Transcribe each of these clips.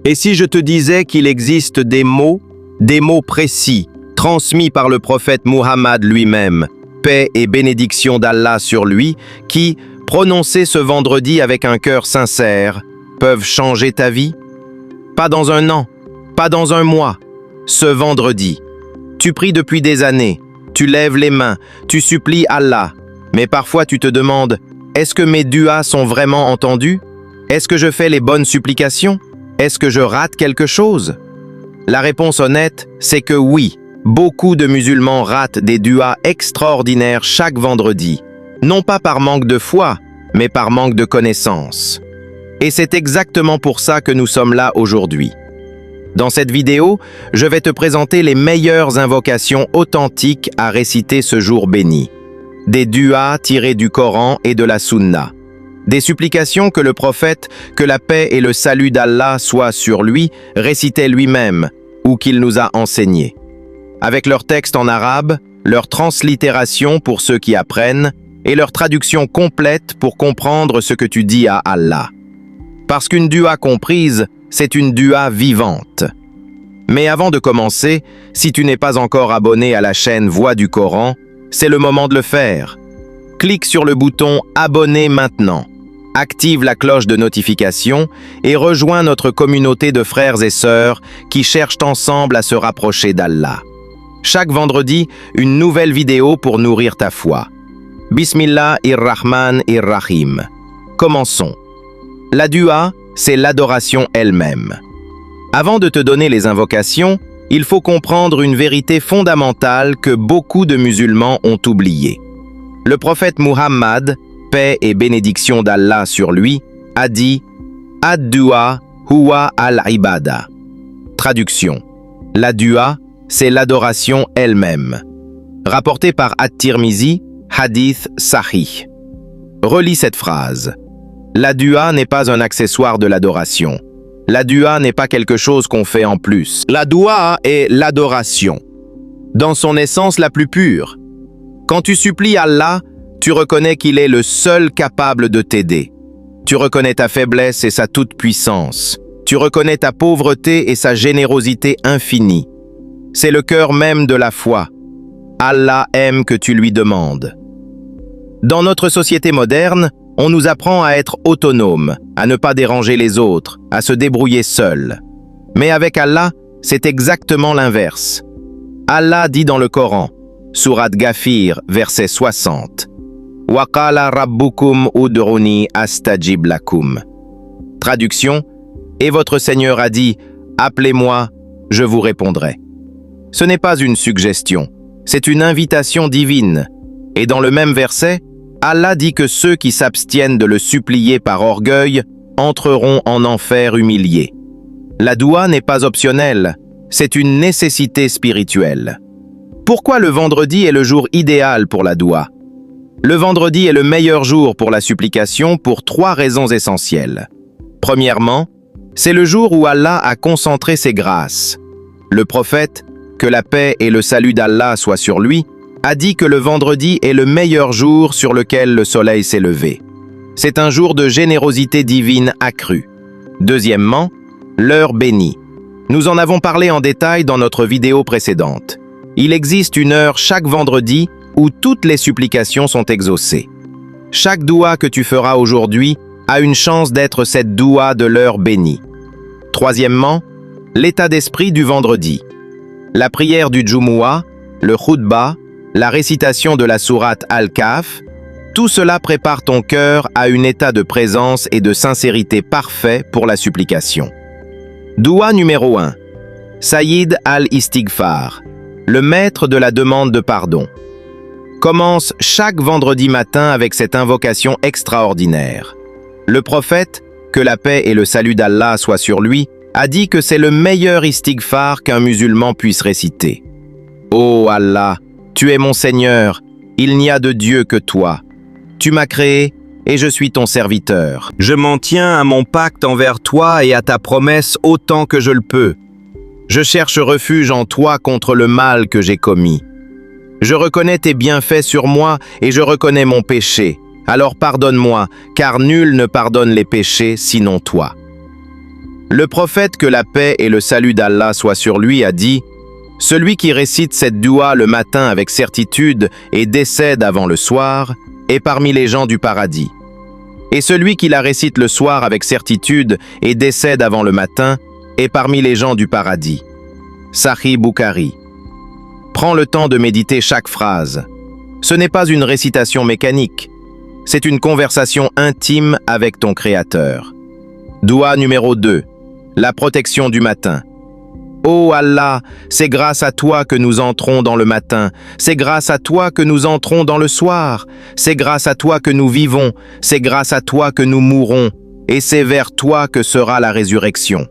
Et si je te disais qu'il existe des mots précis, transmis par le prophète Muhammad lui-même, paix et bénédiction d'Allah sur lui, qui, prononcés ce vendredi avec un cœur sincère, peuvent changer ta vie? Pas dans un an, pas dans un mois, ce vendredi. Tu pries depuis des années, tu lèves les mains, tu supplies Allah, mais parfois tu te demandes, est-ce que mes duas sont vraiment entendus? Est-ce que je fais les bonnes supplications? Est-ce que je rate quelque chose? La réponse honnête, c'est que oui, beaucoup de musulmans ratent des duas extraordinaires chaque vendredi, non pas par manque de foi, mais par manque de connaissance. Et c'est exactement pour ça que nous sommes là aujourd'hui. Dans cette vidéo, je vais te présenter les meilleures invocations authentiques à réciter ce jour béni. Des duas tirés du Coran et de la Sunna. Des supplications que le prophète, que la paix et le salut d'Allah soient sur lui, récitait lui-même, ou qu'il nous a enseigné. Avec leur texte en arabe, leur translittération pour ceux qui apprennent, et leur traduction complète pour comprendre ce que tu dis à Allah. Parce qu'une dua comprise, c'est une dua vivante. Mais avant de commencer, si tu n'es pas encore abonné à la chaîne Voix du Coran, c'est le moment de le faire. Clique sur le bouton « Abonner maintenant ». Active la cloche de notification et rejoins notre communauté de frères et sœurs qui cherchent ensemble à se rapprocher d'Allah. Chaque vendredi, une nouvelle vidéo pour nourrir ta foi. Bismillahir-Rahman-ir-Rahim. Commençons. La dua, c'est l'adoration elle-même. Avant de te donner les invocations, il faut comprendre une vérité fondamentale que beaucoup de musulmans ont oubliée. Le prophète Muhammad, paix et bénédiction d'Allah sur lui, a dit « Ad-dua huwa al-ibada ». Traduction. La dua, c'est l'adoration elle-même. Rapporté par At-Tirmizi, hadith sahih. Relis cette phrase. La dua n'est pas un accessoire de l'adoration. La dua n'est pas quelque chose qu'on fait en plus. La dua est l'adoration, dans son essence la plus pure. Quand tu supplies Allah, tu reconnais qu'il est le seul capable de t'aider. Tu reconnais ta faiblesse et sa toute-puissance. Tu reconnais ta pauvreté et sa générosité infinie. C'est le cœur même de la foi. Allah aime que tu lui demandes. Dans notre société moderne, on nous apprend à être autonome, à ne pas déranger les autres, à se débrouiller seul. Mais avec Allah, c'est exactement l'inverse. Allah dit dans le Coran, Sourate Ghafir, verset 60, « Wa qala rabbukum ud'uni astajib lakum » Traduction, « Et votre Seigneur a dit, appelez-moi, je vous répondrai » Ce n'est pas une suggestion, c'est une invitation divine. Et dans le même verset, Allah dit que ceux qui s'abstiennent de le supplier par orgueil entreront en enfer humiliés. La doua n'est pas optionnelle, c'est une nécessité spirituelle. Pourquoi le vendredi est le jour idéal pour la doua? Le vendredi est le meilleur jour pour la supplication pour 3 raisons essentielles. Premièrement, c'est le jour où Allah a concentré ses grâces. Le prophète, que la paix et le salut d'Allah soient sur lui, a dit que le vendredi est le meilleur jour sur lequel le soleil s'est levé. C'est un jour de générosité divine accrue. Deuxièmement, l'heure bénie. Nous en avons parlé en détail dans notre vidéo précédente. Il existe une heure chaque vendredi où toutes les supplications sont exaucées. Chaque doua que tu feras aujourd'hui a une chance d'être cette doua de l'heure bénie. Troisièmement, l'état d'esprit du vendredi. La prière du Jumu'ah, le khutbah, la récitation de la sourate Al-Kahf, tout cela prépare ton cœur à un état de présence et de sincérité parfait pour la supplication. Doua numéro 1. Sayyid al-Istighfar, le maître de la demande de pardon. Commence chaque vendredi matin avec cette invocation extraordinaire. Le prophète, que la paix et le salut d'Allah soient sur lui, a dit que c'est le meilleur istighfar qu'un musulman puisse réciter. Ô Allah, tu es mon Seigneur, il n'y a de Dieu que toi. Tu m'as créé et je suis ton serviteur. Je m'en tiens à mon pacte envers toi et à ta promesse autant que je le peux. Je cherche refuge en toi contre le mal que j'ai commis. Je reconnais tes bienfaits sur moi et je reconnais mon péché. Alors pardonne-moi, car nul ne pardonne les péchés sinon toi. Le prophète, que la paix et le salut d'Allah soient sur lui, a dit: celui qui récite cette doua le matin avec certitude et décède avant le soir est parmi les gens du paradis. Et celui qui la récite le soir avec certitude et décède avant le matin est parmi les gens du paradis. Sahih Bukhari. Prends le temps de méditer chaque phrase. Ce n'est pas une récitation mécanique, c'est une conversation intime avec ton Créateur. Doua numéro 2. La protection du matin. Ô Allah, c'est grâce à toi que nous entrons dans le matin, c'est grâce à toi que nous entrons dans le soir, c'est grâce à toi que nous vivons, c'est grâce à toi que nous mourrons, et c'est vers toi que sera la résurrection.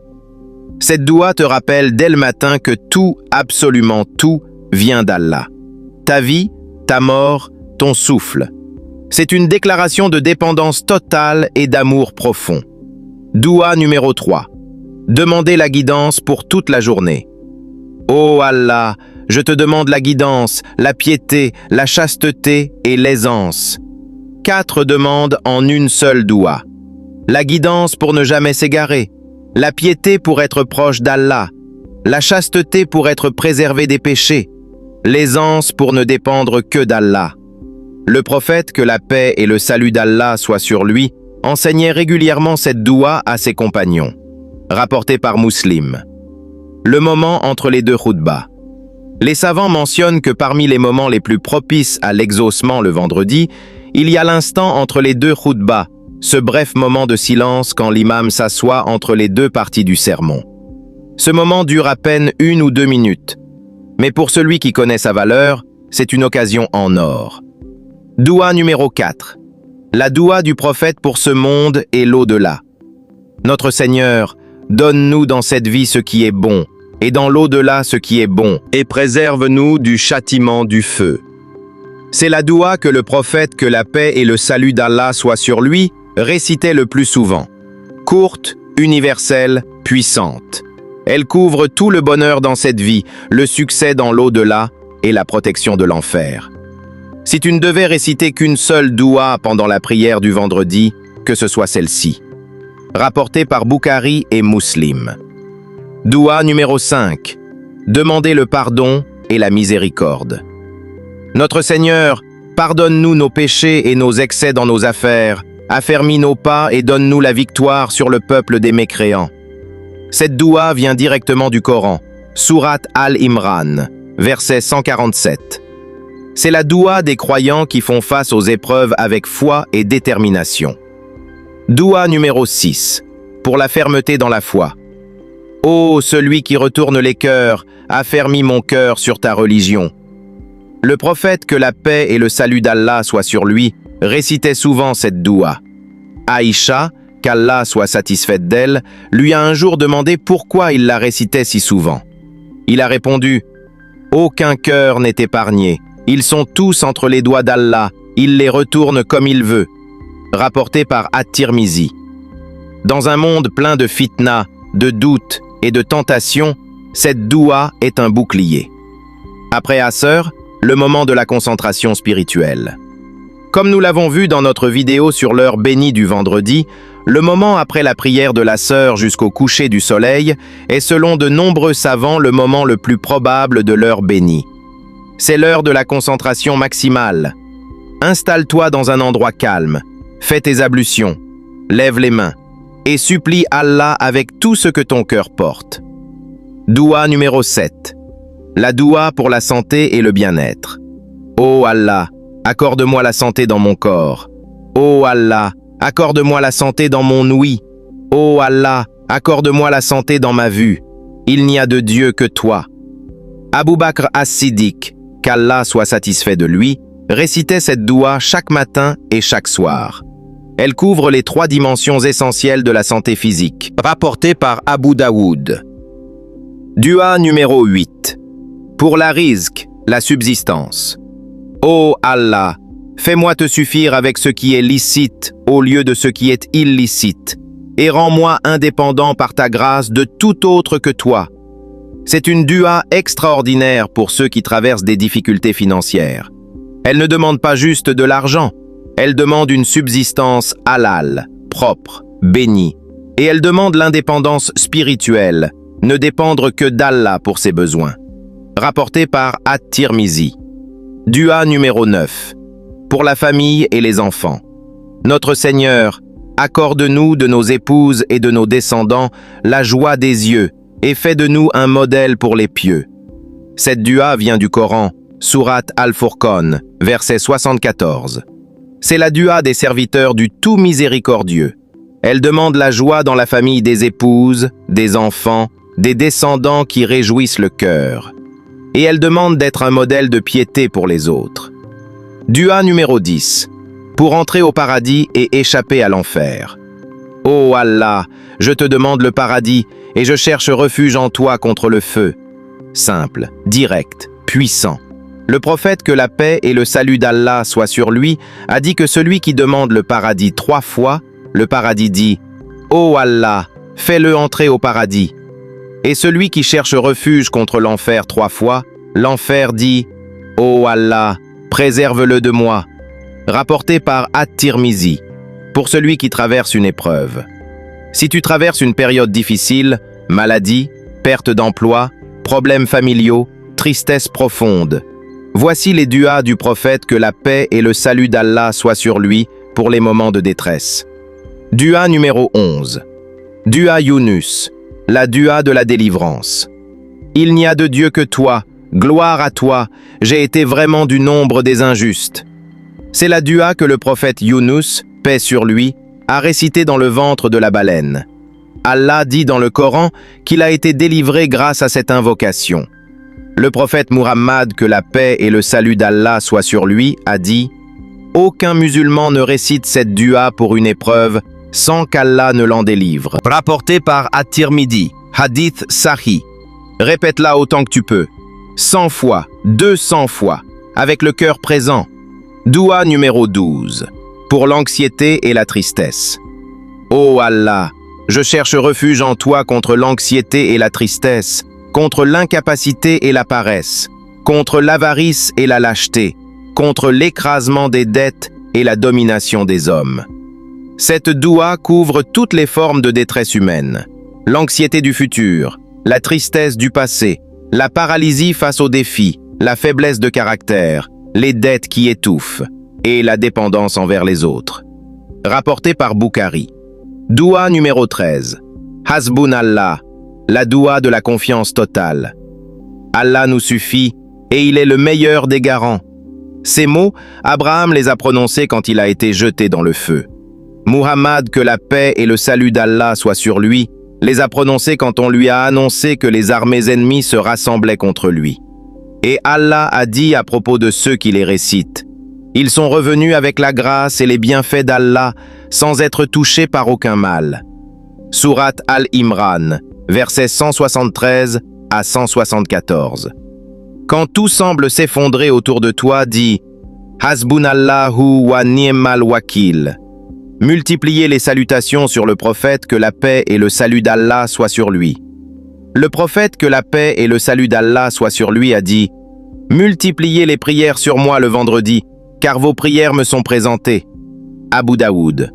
Cette doua te rappelle dès le matin que tout, absolument tout, vient d'Allah. Ta vie, ta mort, ton souffle. C'est une déclaration de dépendance totale et d'amour profond. Doua numéro 3. Demandez la guidance pour toute la journée. Ô Allah, je te demande la guidance, la piété, la chasteté et l'aisance. 4 demandes en une seule doua. La guidance pour ne jamais s'égarer, la piété pour être proche d'Allah, la chasteté pour être préservé des péchés, l'aisance pour ne dépendre que d'Allah. Le prophète, que la paix et le salut d'Allah soient sur lui, enseignait régulièrement cette doua à ses compagnons. Rapporté par Muslim. Le moment entre les deux khutbahs. Les savants mentionnent que parmi les moments les plus propices à l'exaucement le vendredi, il y a l'instant entre les deux khutbahs, ce bref moment de silence quand l'imam s'assoit entre les deux parties du sermon. Ce moment dure à peine 1 ou 2 minutes, mais pour celui qui connaît sa valeur, c'est une occasion en or. Doua numéro 4. La doua du prophète pour ce monde et l'au-delà. Notre Seigneur, donne-nous dans cette vie ce qui est bon, et dans l'au-delà ce qui est bon, et préserve-nous du châtiment du feu. C'est la doua que le prophète, que la paix et le salut d'Allah soient sur lui, récitait le plus souvent. Courte, universelle, puissante. Elle couvre tout le bonheur dans cette vie, le succès dans l'au-delà et la protection de l'enfer. Si tu ne devais réciter qu'une seule doua pendant la prière du vendredi, que ce soit celle-ci. Rapporté par Bukhari et Muslim. Doua numéro 5. Demandez le pardon et la miséricorde. Notre Seigneur, pardonne-nous nos péchés et nos excès dans nos affaires, affermis nos pas et donne-nous la victoire sur le peuple des mécréants. Cette doua vient directement du Coran, Sourate Al-Imran, verset 147. C'est la doua des croyants qui font face aux épreuves avec foi et détermination. Doua numéro 6. Pour la fermeté dans la foi. Ô celui qui retourne les cœurs, affermis mon cœur sur ta religion. Le prophète, que la paix et le salut d'Allah soient sur lui, récitait souvent cette doua. Aïcha, qu'Allah soit satisfaite d'elle, lui a un jour demandé pourquoi il la récitait si souvent. Il a répondu: aucun cœur n'est épargné, ils sont tous entre les doigts d'Allah, il les retourne comme il veut. Rapporté par At-Tirmizi. Dans un monde plein de fitna, de doutes et de tentations, cette doua est un bouclier. Après Asr, le moment de la concentration spirituelle. Comme nous l'avons vu dans notre vidéo sur l'heure bénie du vendredi, le moment après la prière de l'Asr jusqu'au coucher du soleil est selon de nombreux savants le moment le plus probable de l'heure bénie. C'est l'heure de la concentration maximale. Installe-toi dans un endroit calme. Fais tes ablutions, lève les mains et supplie Allah avec tout ce que ton cœur porte. Doua numéro 7. La doua pour la santé et le bien-être. Ô Allah, accorde-moi la santé dans mon corps. Ô Allah, accorde-moi la santé dans mon ouïe. Ô Allah, accorde-moi la santé dans ma vue. Il n'y a de Dieu que toi. Abu Bakr as-Siddiq, qu'Allah soit satisfait de lui, récitait cette doua chaque matin et chaque soir. Elle couvre les 3 dimensions essentielles de la santé physique. Rapporté par Abu Daoud. Doua numéro 8. Pour la rizq, la subsistance. Ô Allah, fais-moi te suffire avec ce qui est licite au lieu de ce qui est illicite, et rends-moi indépendant par ta grâce de tout autre que toi. C'est une doua extraordinaire pour ceux qui traversent des difficultés financières. Elle ne demande pas juste de l'argent, elle demande une subsistance halal, propre, bénie, et elle demande l'indépendance spirituelle, ne dépendre que d'Allah pour ses besoins. Rapporté par At-Tirmizi. Dua numéro 9. Pour la famille et les enfants. Notre Seigneur, accorde-nous de nos épouses et de nos descendants la joie des yeux et fais de nous un modèle pour les pieux. Cette dua vient du Coran, Sourate Al-Furqan, verset 74. C'est la dua des serviteurs du tout miséricordieux. Elle demande la joie dans la famille des épouses, des enfants, des descendants qui réjouissent le cœur. Et elle demande d'être un modèle de piété pour les autres. Dua numéro 10. Pour entrer au paradis et échapper à l'enfer. Ô Allah, je te demande le paradis et je cherche refuge en toi contre le feu. Simple, direct, puissant. Le prophète, que la paix et le salut d'Allah soient sur lui, a dit que celui qui demande le paradis 3 fois, le paradis dit « Ô Allah, fais-le entrer au paradis ». Et celui qui cherche refuge contre l'enfer 3 fois, l'enfer dit « Ô Allah, préserve-le de moi ». Rapporté par At-Tirmizi, pour celui qui traverse une épreuve. Si tu traverses une période difficile, maladie, perte d'emploi, problèmes familiaux, tristesse profonde, voici les duas du prophète, que la paix et le salut d'Allah soient sur lui pour les moments de détresse. Dua numéro 11. Dua Yunus, la dua de la délivrance. Il n'y a de Dieu que toi, gloire à toi, j'ai été vraiment du nombre des injustes. C'est la dua que le prophète Yunus, paix sur lui, a récité dans le ventre de la baleine. Allah dit dans le Coran qu'il a été délivré grâce à cette invocation. Le prophète Muhammad, que la paix et le salut d'Allah soient sur lui, a dit « Aucun musulman ne récite cette dua pour une épreuve sans qu'Allah ne l'en délivre. » Rapporté par At-Tirmidhi, hadith sahih. Répète-la autant que tu peux, 100 fois, 200 fois, avec le cœur présent. Dua numéro 12. Pour l'anxiété et la tristesse. Ô Allah, je cherche refuge en toi contre l'anxiété et la tristesse, contre l'incapacité et la paresse, contre l'avarice et la lâcheté, contre l'écrasement des dettes et la domination des hommes. Cette doua couvre toutes les formes de détresse humaine, l'anxiété du futur, la tristesse du passé, la paralysie face aux défis, la faiblesse de caractère, les dettes qui étouffent et la dépendance envers les autres. Rapporté par Bukhari. Doua numéro 13. Hasbunallah, la doua de la confiance totale. Allah nous suffit et il est le meilleur des garants. Ces mots, Abraham les a prononcés quand il a été jeté dans le feu. Muhammad, que la paix et le salut d'Allah soient sur lui, les a prononcés quand on lui a annoncé que les armées ennemies se rassemblaient contre lui. Et Allah a dit à propos de ceux qui les récitent: ils sont revenus avec la grâce et les bienfaits d'Allah sans être touchés par aucun mal. Sourate Al-Imran, versets 173 à 174. Quand tout semble s'effondrer autour de toi, dis « Hasbunallahu wa ni'mal wakil ». Multipliez les salutations sur le prophète, que la paix et le salut d'Allah soient sur lui. Le prophète, que la paix et le salut d'Allah soient sur lui, a dit « Multipliez les prières sur moi le vendredi, car vos prières me sont présentées. » Abu Daoud.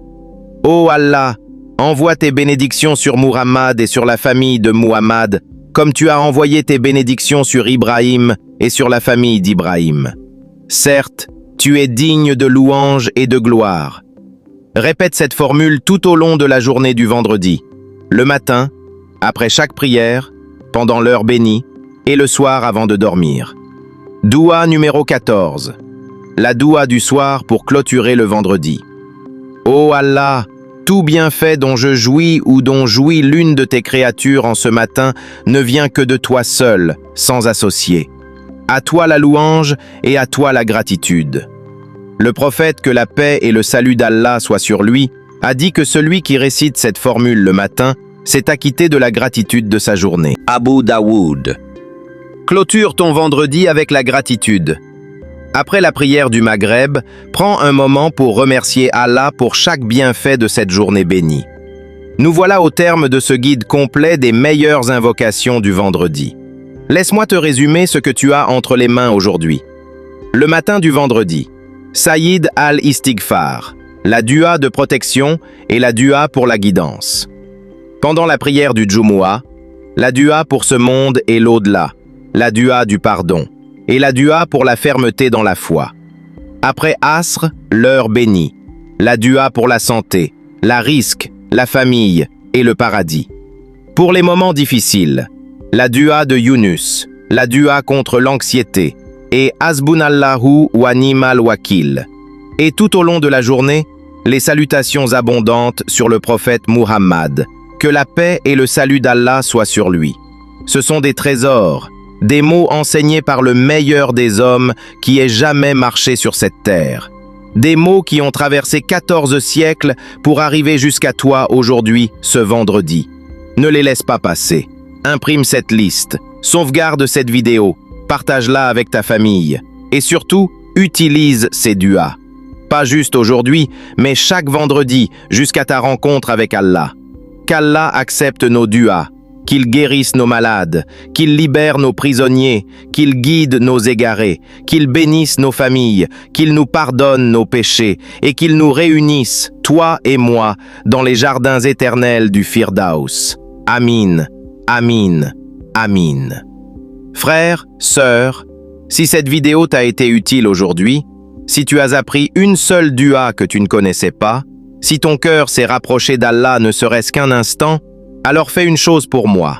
Ô Allah, envoie tes bénédictions sur Muhammad et sur la famille de Muhammad, comme tu as envoyé tes bénédictions sur Ibrahim et sur la famille d'Ibrahim. Certes, tu es digne de louange et de gloire. Répète cette formule tout au long de la journée du vendredi, le matin, après chaque prière, pendant l'heure bénie, et le soir avant de dormir. Doua numéro 14. La doua du soir pour clôturer le vendredi. Ô Allah, tout bienfait dont je jouis ou dont jouit l'une de tes créatures en ce matin ne vient que de toi seul, sans associé. À toi la louange et à toi la gratitude. Le prophète, que la paix et le salut d'Allah soient sur lui, a dit que celui qui récite cette formule le matin s'est acquitté de la gratitude de sa journée. Abu Daoud. Clôture ton vendredi avec la gratitude. Après la prière du Maghreb, prends un moment pour remercier Allah pour chaque bienfait de cette journée bénie. Nous voilà au terme de ce guide complet des meilleures invocations du vendredi. Laisse-moi te résumer ce que tu as entre les mains aujourd'hui. Le matin du vendredi, Sayyid al-Istighfar, la dua de protection et la dua pour la guidance. Pendant la prière du Jumu'ah, la dua pour ce monde et l'au-delà, la dua du pardon, et la dua pour la fermeté dans la foi. Après Asr, l'heure bénie, la dua pour la santé, la risque, la famille et le paradis. Pour les moments difficiles, la dua de Yunus, la dua contre l'anxiété, et Hasbunallahu wa ni'mal wakil. Et tout au long de la journée, les salutations abondantes sur le prophète Muhammad, que la paix et le salut d'Allah soient sur lui. Ce sont des trésors, des mots enseignés par le meilleur des hommes qui ait jamais marché sur cette terre. Des mots qui ont traversé 14 siècles pour arriver jusqu'à toi aujourd'hui, ce vendredi. Ne les laisse pas passer. Imprime cette liste, sauvegarde cette vidéo, partage-la avec ta famille. Et surtout, utilise ces duas. Pas juste aujourd'hui, mais chaque vendredi jusqu'à ta rencontre avec Allah. Qu'Allah accepte nos duas, qu'il guérisse nos malades, qu'il libère nos prisonniers, qu'il guide nos égarés, qu'il bénisse nos familles, qu'il nous pardonne nos péchés et qu'il nous réunisse, toi et moi, dans les jardins éternels du Firdaus. Amin, amin, amin. Frères, sœurs, si cette vidéo t'a été utile aujourd'hui, si tu as appris une seule dua que tu ne connaissais pas, si ton cœur s'est rapproché d'Allah ne serait-ce qu'un instant, alors fais une chose pour moi.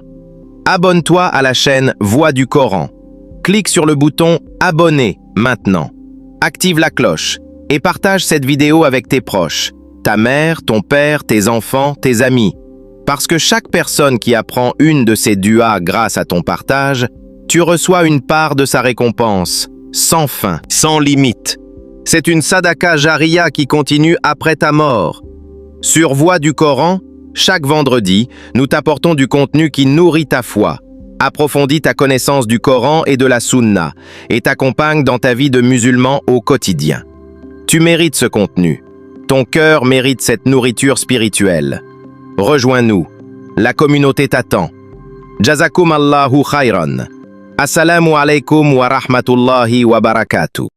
Abonne-toi à la chaîne Voix du Coran. Clique sur le bouton Abonner maintenant. Active la cloche et partage cette vidéo avec tes proches, ta mère, ton père, tes enfants, tes amis. Parce que chaque personne qui apprend une de ces duas grâce à ton partage, tu reçois une part de sa récompense, sans fin, sans limite. C'est une sadaka jariya qui continue après ta mort. Sur Voix du Coran, chaque vendredi, nous t'apportons du contenu qui nourrit ta foi, approfondit ta connaissance du Coran et de la Sunna, et t'accompagne dans ta vie de musulman au quotidien. Tu mérites ce contenu. Ton cœur mérite cette nourriture spirituelle. Rejoins-nous. La communauté t'attend. Jazakum Allahu khayran. Assalamu alaikum wa rahmatullahi wa barakatuh.